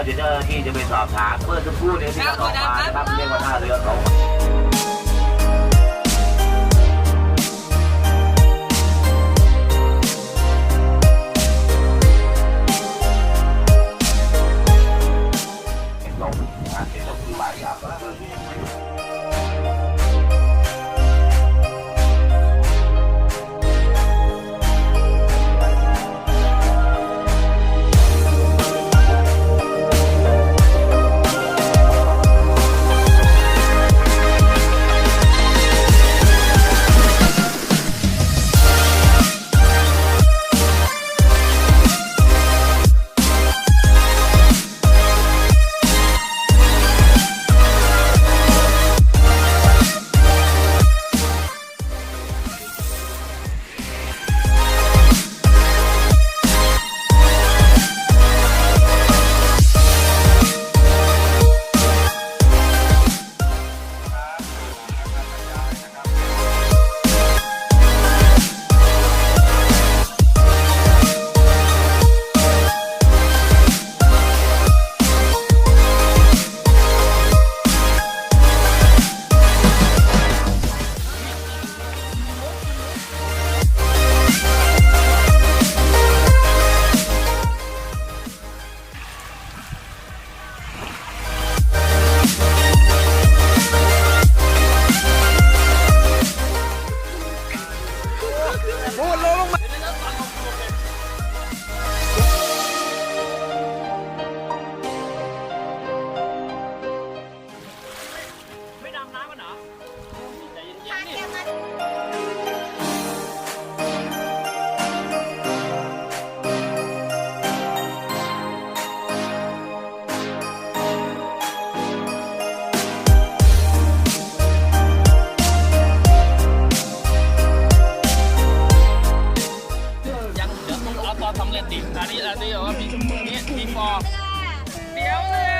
เดี๋ยวเจ้าหน้าที่จะไปสอบถามเมื่อสักครู่นี้ที่ออกมานะครับเรียกว่าท่าเรือเขาอันนี้ว่ามีฟอร์เตี๋ยวเรือ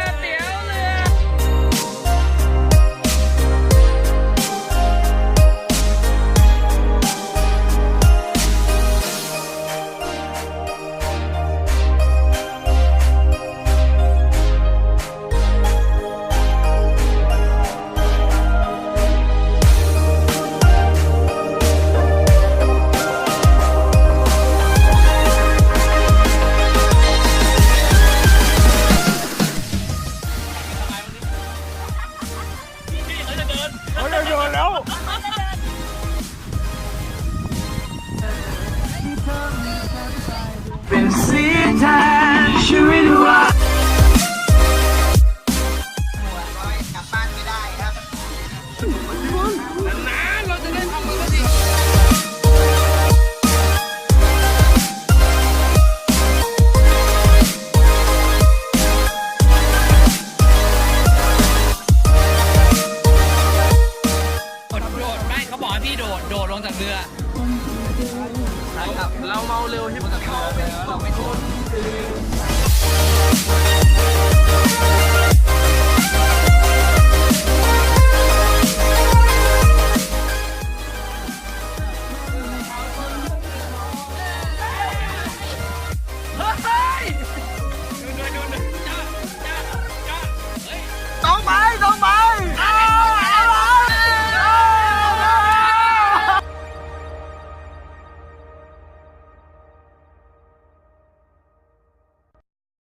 เป็นสีแทนชีวิตว่ากลับบ้านไม่ได้ครับนานๆเราจะได้ทำมันก็ดีโดดไม่เขาบอกให้พี่โดดลงจากเรือครับเราเมาเร็วที่มันจะเข้าไปแล้วเราไม่ทน